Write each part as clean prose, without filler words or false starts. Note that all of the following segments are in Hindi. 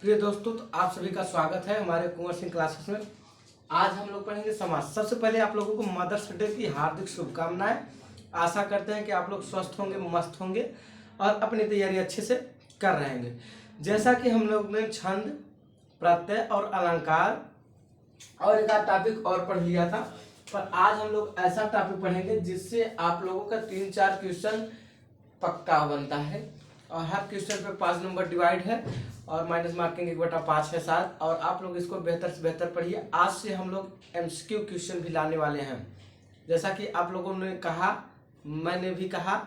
प्रिय दोस्तों, तो आप सभी का स्वागत है हमारे कुंवर सिंह क्लासेस में। आज हम लोग पढ़ेंगे समाज। सबसे पहले आप लोगों को मदर्स डे की हार्दिक शुभकामनाएं। आशा करते हैं कि आप लोग स्वस्थ होंगे, मस्त होंगे और अपनी तैयारी अच्छे से कर रहे होंगे। जैसा कि हम लोग ने छंद, प्रत्यय और अलंकार और एक आध टॉपिक और पढ़ लिया था, पर आज हम लोग ऐसा टॉपिक पढ़ेंगे जिससे आप लोगों का 3-4 क्वेश्चन पक्का बनता है और हर क्वेश्चन पे 5 नंबर डिवाइड है और माइनस मार्किंग 1/5 है 7। और आप लोग इसको बेहतर से बेहतर पढ़िए। आज से हम लोग एमसीक्यू क्वेश्चन भी लाने वाले हैं, जैसा कि आप लोगों ने कहा, मैंने भी कहा।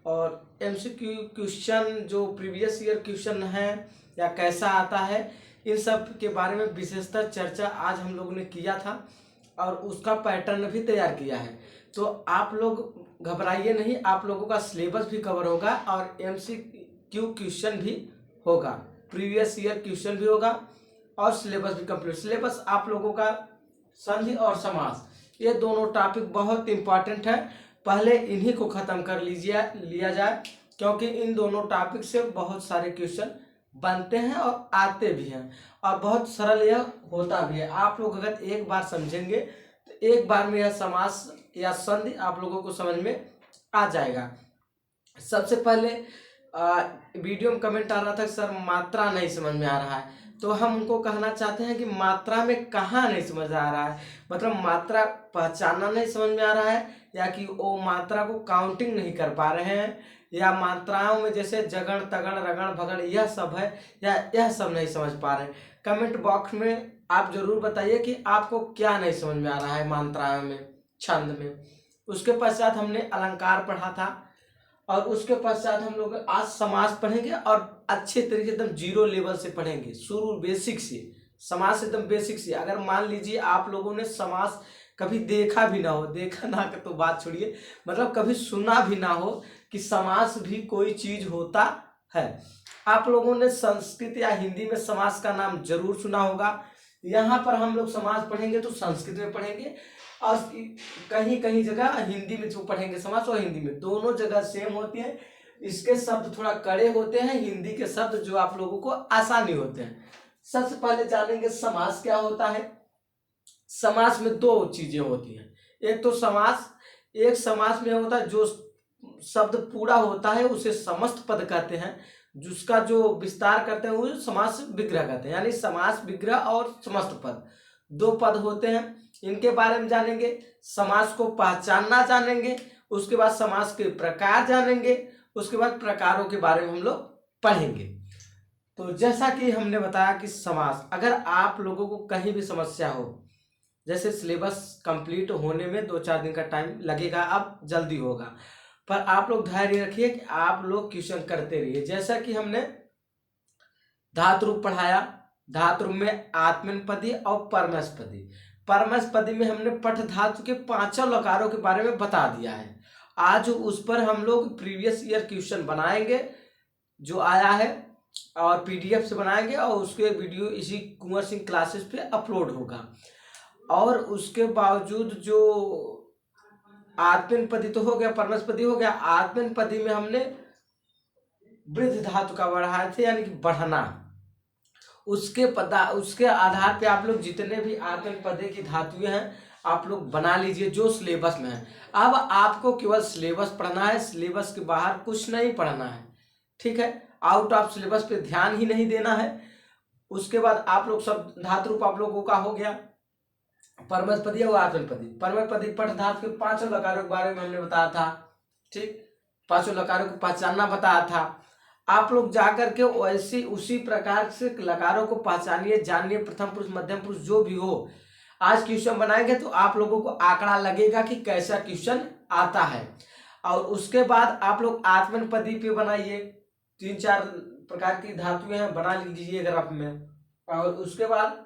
और एमसीक्यू क्वेश्चन जो प्रीवियस ईयर क्वेश्चन है या कैसा आता है, इन सब के बारे में विशेषतर चर्चा आज हम लोगों ने किया था और उसका पैटर्न भी तैयार किया है। तो आप लोग घबराइए नहीं, आप लोगों का सिलेबस भी कवर होगा और एमसीक्यू क्वेश्चन भी होगा, प्रीवियस ईयर क्वेश्चन भी होगा और सिलेबस भी कंप्लीट। सिलेबस आप लोगों का संधि और समास, ये दोनों टॉपिक बहुत इंपॉर्टेंट है। पहले इन्हीं को खत्म कर लिया जाए, क्योंकि इन दोनों टॉपिक से बहुत सारे क्वेश्चन बनते हैं और आते भी हैं और बहुत सरल यह होता भी है। आप लोग अगर एक बार समझेंगे तो एक बार में यह समास या संधि आप लोगों को समझ में आ जाएगा। सबसे पहले वीडियो में कमेंट आ रहा था सर मात्रा नहीं समझ में आ रहा है, तो हम उनको कहना चाहते हैं कि मात्रा में कहाँ नहीं समझ आ रहा है, मतलब मात्रा पहचानना नहीं समझ में आ रहा है, या कि वो मात्रा को काउंटिंग नहीं कर पा रहे हैं, या मात्राओं में जैसे जगण तगण रगण भगण यह सब है, या यह सब नहीं समझ पा रहे हैं। कमेंट बॉक्स में आप जरूर बताइए कि आपको क्या नहीं समझ में आ रहा है मात्राओं में, छंद में। उसके पश्चात हमने अलंकार पढ़ा था और उसके पश्चात हम लोग आज समास पढ़ेंगे और अच्छे तरीके एकदम जीरो लेवल से पढ़ेंगे, शुरू बेसिक से, समास एकदम बेसिक से। अगर मान लीजिए आप लोगों ने समास कभी देखा भी ना हो, देखा ना तो बात छोड़िए, मतलब कभी सुना भी ना हो कि समास भी कोई चीज होता है। आप लोगों ने संस्कृत या हिंदी में समास का नाम जरूर सुना होगा। यहाँ पर हम लोग समास पढ़ेंगे तो संस्कृत में पढ़ेंगे और कहीं कहीं जगह हिंदी में जो पढ़ेंगे समास, और हिंदी में दोनों जगह सेम होती है। इसके शब्द थोड़ा कड़े होते हैं, हिंदी के शब्द जो आप लोगों को आसानी होते हैं। सबसे पहले जानेंगे समास क्या होता है। समास में दो चीजें होती हैं, एक तो समास, एक समास में होता है जो शब्द पूरा होता है उसे समस्त पद कहते हैं, जिसका जो विस्तार करते हैं वो समास विग्रह कहते हैं। यानी समास विग्रह और समस्त पद दो पद होते हैं, इनके बारे में जानेंगे। समास को पहचानना जानेंगे, उसके बाद समास के प्रकार जानेंगे, उसके बाद प्रकारों के बारे में हम लोग पढ़ेंगे। तो जैसा कि हमने बताया कि समास, अगर आप लोगों को कहीं भी समस्या हो, जैसे सिलेबस कंप्लीट होने में 2-4 दिन का टाइम लगेगा, अब जल्दी होगा, पर आप लोग धैर्य रखिए कि आप लोग क्वेश्चन करते रहिए। जैसा कि हमने धातु रूप पढ़ाया, धातु रूप में आत्मनेपदी और परमेष्पदी। परमेष्पदी में हमने पठ धातु के 5 लकारों के बारे में बता दिया है। आज उस पर हम लोग प्रीवियस ईयर क्वेश्चन बनाएंगे जो आया है और पीडीएफ से बनाएंगे और उसके वीडियो इसी कुंवर सिंह क्लासेस पे अपलोड होगा। और उसके बावजूद जो आत्मनेपदी तो हो गया, परमेष्पदी हो गया, आत्मनेपदी में हमने वृद्ध धातु का बढ़ाए थे, यानी कि बढ़ना। उसके आधार पे आप लोग जितने भी आत्मनेपदी की धातुएं हैं आप लोग बना लीजिए जो सिलेबस में है। अब आपको केवल सिलेबस पढ़ना है, सिलेबस के बाहर कुछ नहीं पढ़ना है, ठीक है। आउट ऑफ सिलेबस पे ध्यान ही नहीं देना है। उसके बाद आप लोग सब धातु रूप आप लोगों का हो गया, परमेष्पदी और आत्मनेपदी। परमेष्पदी पठ धातु के 5 लकारों के बारे में हमने बताया था, ठीक, 5 लकारों को पहचानना बताया था। आप लोग जाकर के वैसे उसी प्रकार से लकारों को पहचानिए, जानिए, प्रथम पुरुष मध्यम पुरुष जो भी हो। आज क्वेश्चन बनाएंगे तो आप लोगों को आंकड़ा लगेगा कि कैसा क्वेश्चन आता है। और उसके बाद आप लोग आत्मनेपदी पे बनाइए, 3-4 प्रकार की धातुएं हैं, बना लीजिए ग्राफ में। और उसके बाद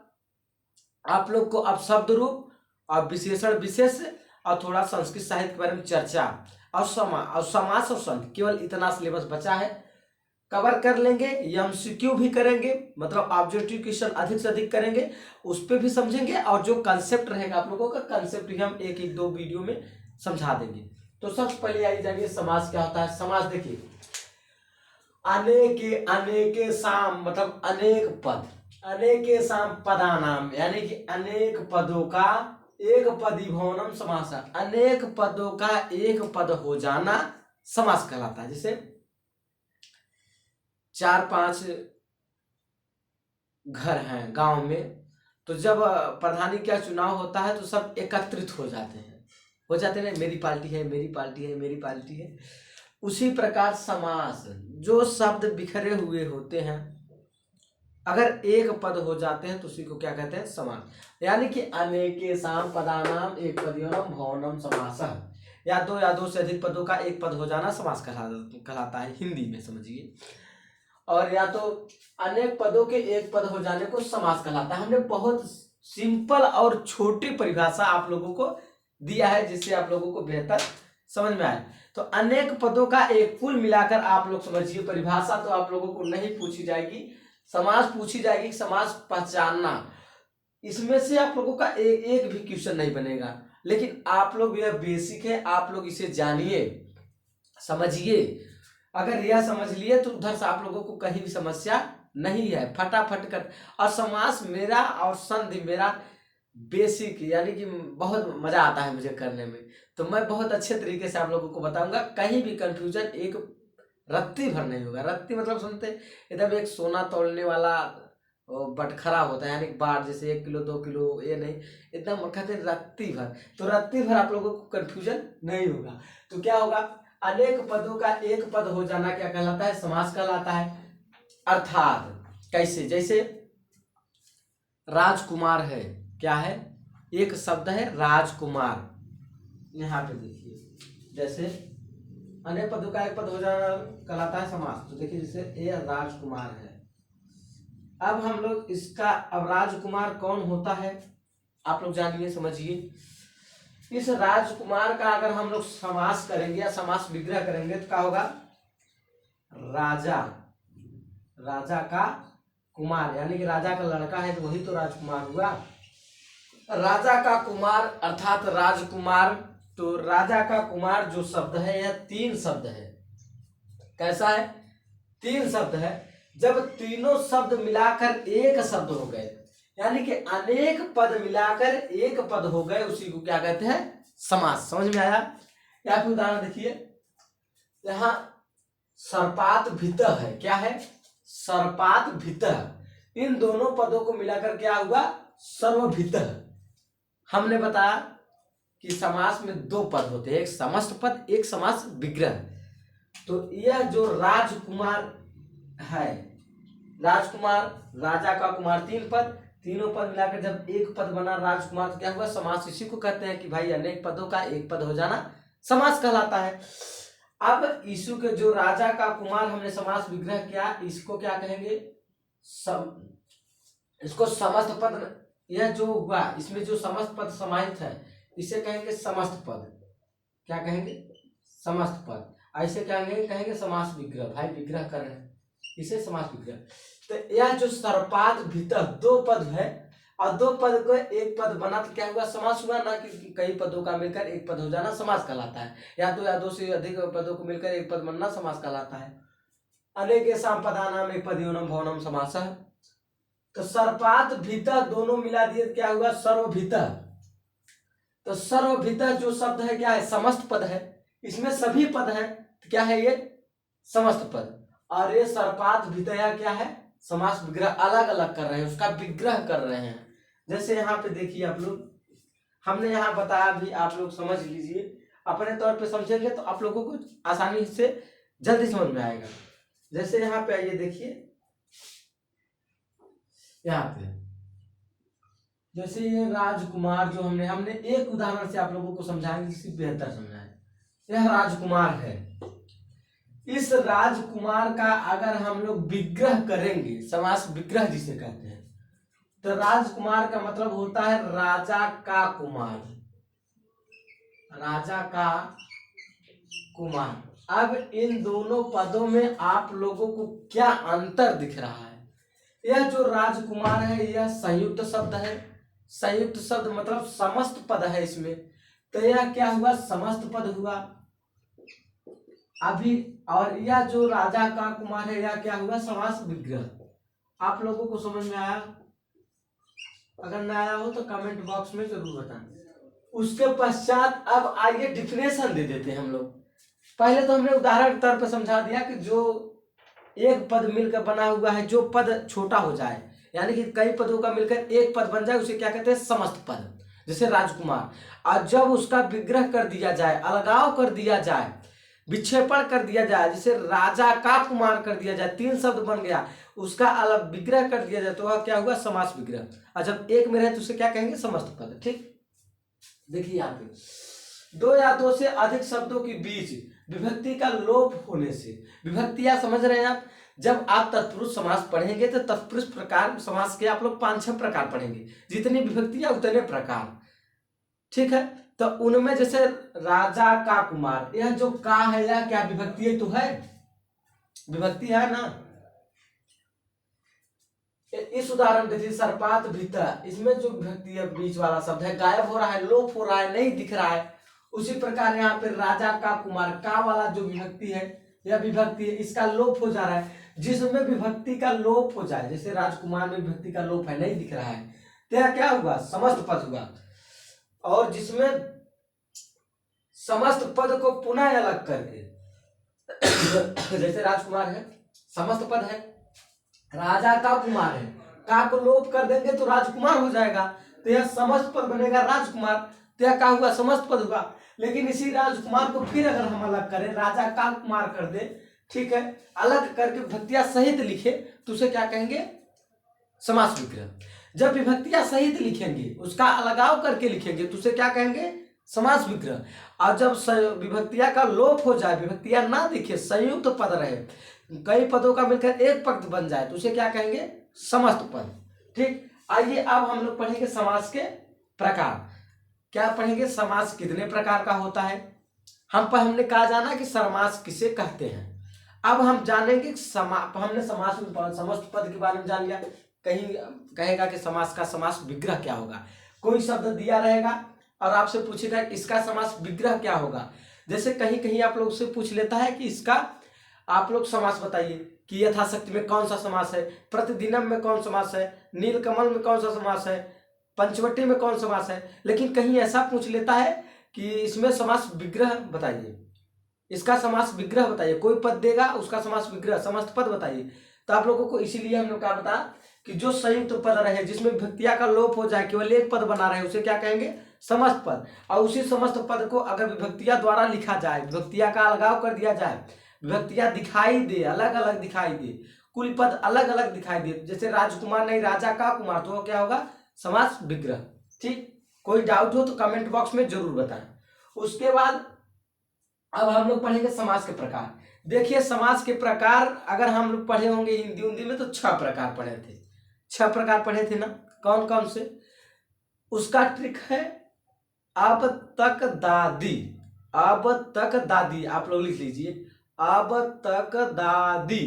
आप लोग को अब शब्द रूप और विशेषण विशेष और थोड़ा संस्कृत साहित्य के बारे में चर्चा और समास और संधि, केवल इतना सिलेबस बचा है, कवर कर लेंगे। एमसीक्यू भी करेंगे, मतलब ऑब्जेक्टिव क्वेश्चन अधिक से अधिक करेंगे, उस पर भी समझेंगे और जो कंसेप्ट रहेगा आप लोगों का कंसेप्ट भी हम 1-2 वीडियो में समझा देंगे। तो सबसे पहले आई जानिए समास क्या होता है। समास देखिए, अनेके अनेके साम मतलब अनेक पद, अनेकेषां पदानाम यानी कि अनेक पदों का एक पदी भवनम समास। अनेक पदों का एक पद हो जाना समास कहलाता है। जैसे 4-5 घर हैं गांव में, तो जब प्रधानी का चुनाव होता है तो सब एकत्रित हो जाते हैं, मेरी पार्टी है, मेरी पार्टी है, मेरी पार्टी है। उसी प्रकार समास, जो शब्द बिखरे हुए होते हैं, अगर एक पद हो जाते हैं तो उसी को क्या कहते हैं? समास। यानी कि अनेकेषां पदानाम एक पदयोनम भवनम समासः, या दो से अधिक पदों का एक पद हो जाना समास कहलाता है, हिंदी में समझिए। और या तो अनेक पदों के एक पद हो जाने को समास कहलाता है। हमने बहुत सिंपल और छोटी परिभाषा आप लोगों को दिया है, जिससे आप लोगों को बेहतर समझ में आए। तो अनेक पदों का एक, कुल मिलाकर आप लोग समझिए, परिभाषा तो आप लोगों को नहीं पूछी जाएगी, समास पूछी जाएगी, समास पहचानना। इसमें से आप लोगों का एक भी क्वेश्चन नहीं बनेगा, लेकिन आप लोग, यह बेसिक है, आप लोग इसे जानिए, समझिए। अगर यह समझ लिए तो उधर से आप लोगों को कहीं भी समस्या नहीं है, फटाफट कर। और समास मेरा और संधि मेरा बेसिक, यानी कि बहुत मजा आता है मुझे करने में, तो मैं बहुत अच्छे तरीके से आप लोगों को बताऊंगा। कहीं भी कंफ्यूजन एक रत्ती भर नहीं होगा। रत्ती मतलब सुनते एकदम एक सोना तोलने वाला बटखरा होता है, यानी बार, जैसे 1 किलो 2 किलो, ये नहीं, एकदम कहते हैं रत्ती भर। तो रत्ती भर आप लोगों को कंफ्यूजन नहीं होगा। तो क्या होगा? अनेक पदों का एक पद हो जाना क्या कहलाता है? समास कहलाता है। अर्थात कैसे? जैसे राजकुमार है, क्या है? एक शब्द है राजकुमार। यहाँ पे देखिए, जैसे अनेक पदों का एक पद हो जाना कहलाता है समास। तो देखिए, जैसे ये राजकुमार है। अब हम लोग इसका, अब राजकुमार कौन होता है आप लोग जानिए, समझिए। इस राजकुमार का अगर हम लोग समास करेंगे या समास विग्रह करेंगे तो क्या होगा? राजा, राजा का कुमार, यानी कि राजा का लड़का है तो वही तो राजकुमार हुआ। राजा का कुमार अर्थात राजकुमार। तो राजा का कुमार जो शब्द है, यह 3 शब्द है। कैसा है? 3 शब्द है। जब तीनों शब्द मिलाकर एक शब्द हो गए, यानी कि अनेक पद मिलाकर एक पद हो गए, उसी को क्या कहते हैं? समास। समझ में आया? यहाँ पे उदाहरण देखिए, यहाँ सर्पात भित है, क्या है? सर्पात भित। इन दोनों पदों को मिलाकर क्या हुआ? सर्वभित। हमने बताया कि समास में 2 पद होते हैं, एक समस्त पद, एक समास विग्रह। तो यह जो राजकुमार है, राजकुमार, राजा का कुमार, 3 पद, तीनों पद मिलाकर जब एक पद बना राजकुमार, तो क्या हुआ? समास। इसी को कहते हैं कि भाई अनेक पदों का एक पद हो जाना समास कहलाता है। अब यीशु के जो राजा का कुमार हमने समास विग्रह किया, इसको क्या कहेंगे? इसको समस्त पद। यह जो हुआ, इसमें जो समस्त पद समाहित है, इसे कहेंगे समस्त पद। क्या कहेंगे? समस्त पद। ऐसे क्या कहेंगे? समास विग्रह। भाई विग्रह कर रहे हैं, इसे समास विग्रह। तो यह जो सर्पात भीतर 2 पद है, और 2 पद को एक पद बना तो क्या हुआ? समास हुआ ना, कि कई पदों का मिलकर एक पद हो जाना समास कहलाता है। या 2 से अधिक पदों को मिलकर एक पद बनना समास कहलाता है। अनेकेषां पदानाम एक पदयोनम भवनम समासः। तो सर्पात भीतर दोनों मिला दिए, क्या हुआ? सर्वभीतर। तो सर्वभीतर जो शब्द है, क्या है? समस्त पद है। इसमें सभी पद है, तो क्या है? ये समस्त पद। और ये सर्पात भीतया क्या है? समास विग्रह। अलग अलग कर रहे हैं, उसका विग्रह कर रहे हैं। जैसे यहाँ पे देखिए आप लोग, हमने यहाँ बताया भी, आप लोग समझ लीजिए, अपने तौर पे समझेंगे तो आप लोगों को आसानी से जल्दी समझ में आएगा। जैसे यहाँ पे आइए, देखिए यहाँ पे, जैसे ये राजकुमार जो हमने एक उदाहरण से आप लोगों को समझाएंगे जिससे बेहतर समझाएं। यह राजकुमार है। इस राजकुमार का अगर हम लोग विग्रह करेंगे, समास विग्रह जिसे कहते हैं, तो राजकुमार का मतलब होता है राजा का कुमार। राजा का कुमार। अब इन दोनों पदों में आप लोगों को क्या अंतर दिख रहा है? यह जो राजकुमार है, यह संयुक्त शब्द है। संयुक्त शब्द मतलब समस्त पद है इसमें, तो यह क्या हुआ? समस्त पद हुआ अभी। और यह जो राजा का कुमार है, यह क्या हुआ? समास विग्रह। आप लोगों को समझ में आया? अगर ना आया हो तो कमेंट बॉक्स में जरूर बताएं। उसके पश्चात अब आइए डिफिनेशन दे देते हैं हम लोग। पहले तो हमने उदाहरण के तौर पर समझा दिया कि जो एक पद मिलकर बना हुआ है, जो पद छोटा हो जाए, यानी कि कई पदों का मिलकर एक पद बन जाए, उसे क्या कहते हैं? समस्त पद। जैसे राजकुमार, और जब उसका विग्रह कर दिया जाए, अलगाव कर दिया जाए, विक्षेपण कर दिया जाए, जैसे राजा का कुमार कर दिया जाए, 3 शब्द बन गया, उसका अलग विग्रह कर दिया जाए तो वह क्या हुआ? समास विग्रह। और जब एक में रहे तो उसे क्या कहेंगे? समस्त पद। ठीक, देखिए यहाँ पे 2 या 2 से अधिक शब्दों के बीच विभक्ति का लोप होने से, विभक्तियां समझ रहे हैं आप? जब आप तत्पुरुष समास पढ़ेंगे तो तत्पुरुष प्रकार समास के आप लोग 5-6 प्रकार पढ़ेंगे, जितनी विभक्तियां उतने प्रकार। ठीक है, तो उनमें जैसे राजा का कुमार, यह जो का है यह क्या विभक्ति तो है? विभक्ति है ना। इस उदाहरण देखिए, सर्पात भीतर, इसमें जो विभक्ति है बीच वाला शब्द है, गायब हो रहा है, लोप हो रहा है, नहीं दिख रहा है। उसी प्रकार यहाँ पे राजा का कुमार, का वाला जो विभक्ति है, यह विभक्ति है, इसका लोप हो जा रहा है। जिसमें विभक्ति का लोप हो जाए, जैसे राजकुमार में विभक्ति का लोप है, नहीं दिख रहा है, तो यह क्या हुआ? समस्त पद हुआ। और जिसमें समस्त पद को पुनः अलग करके जैसे राजकुमार है, समस्त पद है, राजा का कुमार है, का को लोप कर देंगे तो राजकुमार हो जाएगा, तो यह समस्त पद बनेगा राजकुमार, तो यह क्या हुआ? समस्त पद हुआ। लेकिन इसी राजकुमार को फिर अगर हम अलग करें, राजा का कुमार कर दे, ठीक है, अलग करके विभक्तियां सहित लिखे, तो उसे क्या कहेंगे? समास विग्रह। जब विभक्तियां सहित लिखेंगे, उसका अलगाव करके लिखेंगे, तो उसे क्या कहेंगे? समास विग्रह। और जब विभक्तियां का लोप हो जाए, विभक्तियां ना दिखे, संयुक्त पद रहे, कई पदों का मिलकर एक पद बन जाए, तो उसे क्या कहेंगे? समस्त पद। ठीक, आइए अब हम लोग पढ़ेंगे समास के प्रकार। क्या पढ़ेंगे? समास कितने प्रकार का होता है। हमने कहा जाना कि समास किसे कहते हैं। अब हम जानेंगे हमने समास में समस्त पद के बारे में जान लिया। कहीं कहेगा कि समास का समास विग्रह क्या होगा, कोई शब्द दिया रहेगा और आपसे पूछेगा इसका समास विग्रह क्या होगा। जैसे कहीं कहीं आप लोग से पूछ लेता है कि इसका आप लोग समास बताइए, कि यथाशक्ति में कौन सा समास है, प्रतिदिनम में कौन समास है, नीलकमल में कौन सा समास है, पंचवटी में कौन समास है। लेकिन कहीं ऐसा पूछ लेता है कि इसमें समास विग्रह बताइए, इसका समास विग्रह बताइए, कोई पद देगा उसका समास विग्रह, समस्त पद बताइए। तो आप लोगों को इसीलिए हम लोग क्या बता कि जो संयुक्त पद रहे, जिसमें विभक्तियां का लोप हो जाए, केवल एक पद बना रहे, उसे क्या कहेंगे? समस्त पद। और उसी समस्त पद को अगर विभक्तियां द्वारा लिखा जाए, विभक्तियां का अलगाव कर दिया जाए, विभक्तियां दिखाई दे, अलग अलग दिखाई दे, कुल पद अलग अलग दिखाई दे, जैसे राजकुमार नहीं राजा का कुमार, तो क्या होगा? समास विग्रह। ठीक, कोई डाउट हो तो कमेंट बॉक्स में जरूर बताएं। उसके बाद अब हम लोग पढ़ेंगे समास के प्रकार। देखिए समास के प्रकार अगर हम लोग पढ़े होंगे हिंदी में तो 6 प्रकार पढ़े थे, 6 प्रकार पढ़े थे ना। कौन कौन से? उसका ट्रिक है अब तक दादी। अब तक दादी आप लोग लिख लीजिए, अब तक दादी।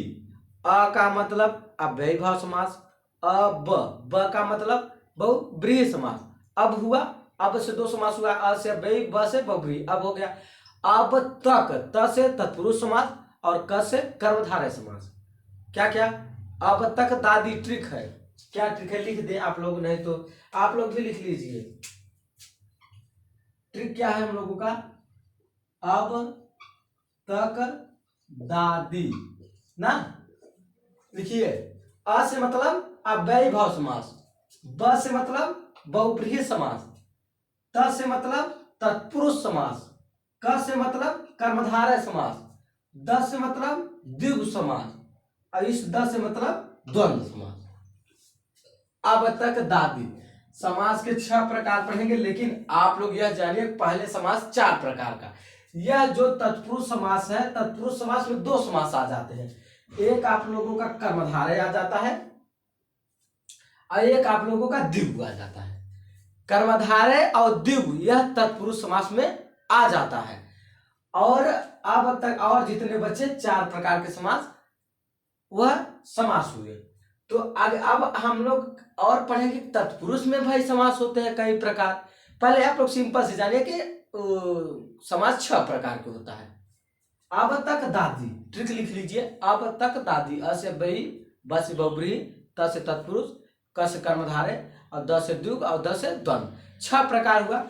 अ का मतलब अव्ययी भाव समास, अब ब का मतलब बहुब्रीहि समास। अब हुआ, अब से 2 समास हुआ, अ से अव्ययी, ब से बहुब्रीहि, अब हो गया। अब तक, त से तत्पुरुष समास और क से कर्मधारय समास। क्या क्या? अब तक दादी ट्रिक है, क्या ट्रिक है लिख दे आप लोग, नहीं तो आप लोग भी लिख लीजिए। ट्रिक क्या है हम लोगों का? अब तक दादी ना, लिखिए। अ से मतलब अव्ययी भाव समास, ब से मतलब बहुब्रीहि समास, त से मतलब तत्पुरुष समास, क से मतलब कर्मधारय समास, द से मतलब द्विगु समास, और इस द से मतलब द्वंद्व समास। अब तक दादी समास के 6 प्रकार पढ़ेंगे, लेकिन आप लोग यह जानिए पहले समास 4 प्रकार का। यह जो तत्पुरुष समास है, तत्पुरुष समास में 2 समास आ जाते हैं, एक आप लोगों का कर्मधारय आ जाता है और एक आप लोगों का द्विगु आ जाता है। कर्मधारय और द्विगु यह तत्पुरुष समास में आ जाता है। और अब तक और जितने बचे 4 प्रकार के समास, वह समास हुए। तो अब हम लोग और पढ़ेंगे तत्पुरुष में भाई समास होते हैं कई प्रकार। पहले आप लोग सिंपल से जानिए कि समास 6 प्रकार के होता है। अब तक दादी ट्रिक लिख लीजिए, अब तक दादी, अ से अव्ययी, ब से बहुब्रीहि, त से तत्पुरुष, क से कर्मधारय और द से द्विगु और द से द्वंद्व। 6 प्रकार हुआ।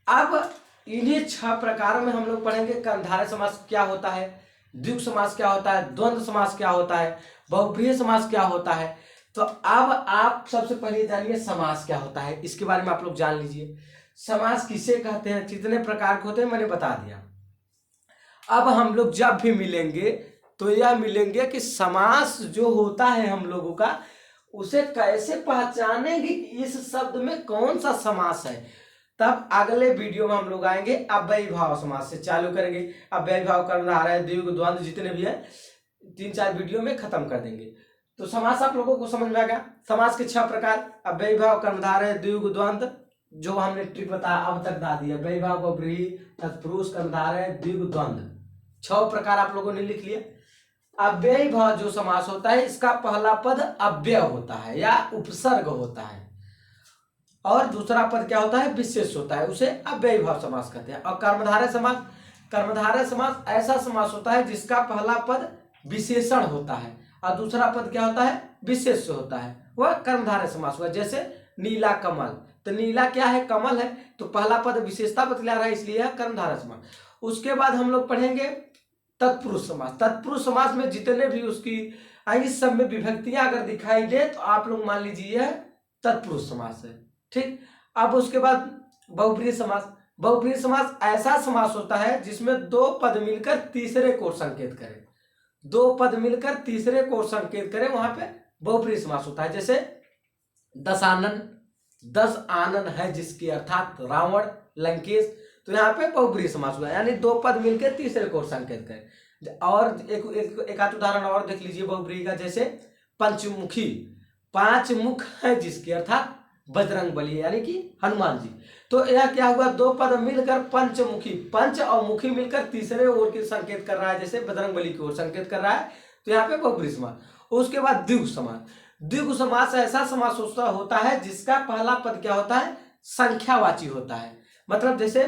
अब इन्हीं 6 प्रकारों में हम लोग पढ़ेंगे कर्मधारय समास क्या होता है, द्विगु समास क्या होता है, द्वंद्व समास क्या होता है, बहुब्रीहि समास क्या होता है। तो अब आप सबसे पहले जानिए समास क्या होता है, इसके बारे में आप लोग जान लीजिए। समास किसे कहते हैं, कितने प्रकार के होते हैं, मैंने बता दिया। अब हम लोग जब भी मिलेंगे तो यह मिलेंगे कि समास जो होता है हम लोगों का, उसे कैसे पहचानेंगे कि इस शब्द में कौन सा समास है। तब अगले वीडियो में हम लोग आएंगे अव्ययीभाव समास से चालू करेंगे। अव्ययीभाव, कर्मधारय, द्विगु, द्वंद्व जितने भी है 3-4 वीडियो में खत्म कर देंगे। तो समास आप लोगों को समझ में आ गया। समास के 6 प्रकार, अव्ययीभाव, कर्मधारय, द्विगु, द्वंद्व, जो हमने ट्रिक बताया अब तक बता दिया। अव्ययीभाव, बहुब्रीहि, तत्पुरुष, कर्मधारय, द्विगु, द्वंद्व, 6 प्रकार आप लोगों ने लिख लिया। अव्ययीभाव जो समास होता है, इसका पहला पद अव्यय होता है या उपसर्ग होता है, और दूसरा पद क्या होता है, विशेष होता है, उसे अव्ययीभाव समास कहते हैं। और कर्मधारय समास, कर्मधारय समास ऐसा समास होता है जिसका पहला पद विशेषण होता है और दूसरा पद क्या होता है, विशेष होता है, वह कर्मधारय समास हुआ। जैसे नीला कमल, तो नीला क्या है, कमल है, तो पहला पद विशेषता बतला रहा है, इसलिए है कर्मधारय समास। उसके बाद हम लोग पढ़ेंगे तत्पुरुष समास। तत्पुरुष समास में जितने भी उसकी इस सब में विभक्तियां अगर दिखाई दे तो आप लोग मान लीजिए यह तत्पुरुष समास है। ठीक, अब उसके बाद बहुब्रीहि समास। बहुब्रीहि समास ऐसा समास होता है जिसमें 2 पद मिलकर तीसरे को संकेत करें, 2 पद मिलकर तीसरे को संकेत करें, वहां पे बहुब्रीहि समास होता है। जैसे दशानन, 10 आनन है जिसकी, अर्थात रावण, लंकेश, तो यहाँ पे बहुब्रीहि समास हुआ, यानी 2 पद मिलकर तीसरे को संकेत करें। और एक आध उदाहरण और देख लीजिए बहुब्रीहि का, जैसे पंचमुखी, 5 मुख है जिसकी, अर्थात बजरंगबली यानी कि हनुमान जी, तो यह क्या हुआ, 2 पद मिलकर पंचमुखी, पंच और मुखी मिलकर तीसरे ओर की संकेत कर रहा है, जैसे बजरंगबली की ओर संकेत कर रहा है, तो यहाँ पे बहुब्रीहि समास। उसके बाद द्विगु समास। द्विगु समास ऐसा समास होता है जिसका पहला पद क्या होता है, संख्यावाची होता है। मतलब जैसे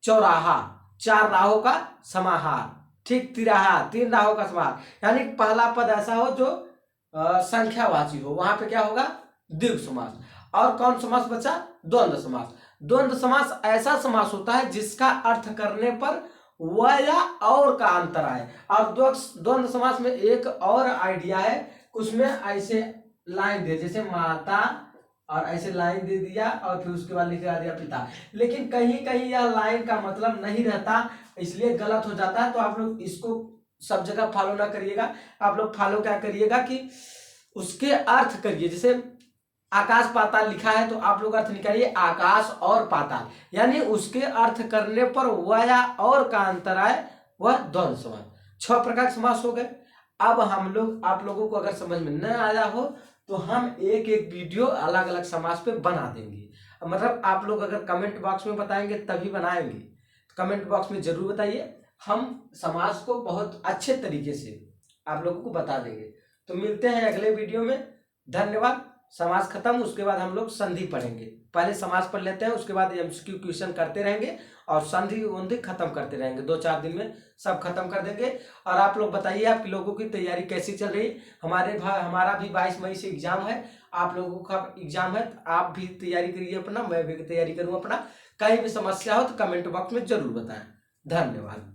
चौराहा, 4 राहों का समाहार, ठीक, तिराहा, 3 राहों का समाहार, यानी पहला पद ऐसा हो जो संख्यावाची हो, वहां पे क्या होगा, द्विगु समास। और कौन समास बचा, द्वंद्व समास। द्वंद्व समास ऐसा समास होता है जिसका अर्थ करने पर व या और का अंतर आए। और द्वंद्व समास में एक और आइडिया है, उसमें ऐसे लाइन दे, जैसे माता और ऐसे लाइन दे दिया और फिर उसके बाद लिखा दिया पिता, लेकिन कहीं कहीं यह लाइन का मतलब नहीं रहता, इसलिए गलत हो जाता है। तो आप लोग इसको सब जगह फॉलो ना करिएगा, आप लोग फॉलो क्या करिएगा कि उसके अर्थ करिए। जैसे आकाश पाताल लिखा है तो आप लोग अर्थ निकालिए आकाश और पाताल, यानी उसके अर्थ करने पर वह या और का अंतर आए, वह द्वंद्व समास। 6 प्रकार के समास हो गए। अब हम लोग, आप लोगों को अगर समझ में न आया हो तो हम एक एक वीडियो अलग अलग समास पे बना देंगे। मतलब आप लोग अगर कमेंट बॉक्स में बताएंगे तभी बनाएंगे, तो कमेंट बॉक्स में जरूर बताइए, हम समास को बहुत अच्छे तरीके से आप लोगों को बता देंगे। तो मिलते हैं अगले वीडियो में, धन्यवाद। समास खत्म, उसके बाद हम लोग संधि पढ़ेंगे। पहले समास पढ़ लेते हैं, उसके बाद एमसीक्यू क्वेश्चन करते रहेंगे और संधि वंधि खत्म करते रहेंगे। 2-4 दिन में सब खत्म कर देंगे। और आप लोग बताइए आप लोगों की तैयारी कैसी चल रही। हमारा भी 22 मई से एग्जाम है, आप लोगों का एग्जाम है, आप भी तैयारी करिए अपना, मैं भी तैयारी करूँ अपना। कहीं भी समस्या हो तो कमेंट बॉक्स में जरूर बताएं। धन्यवाद।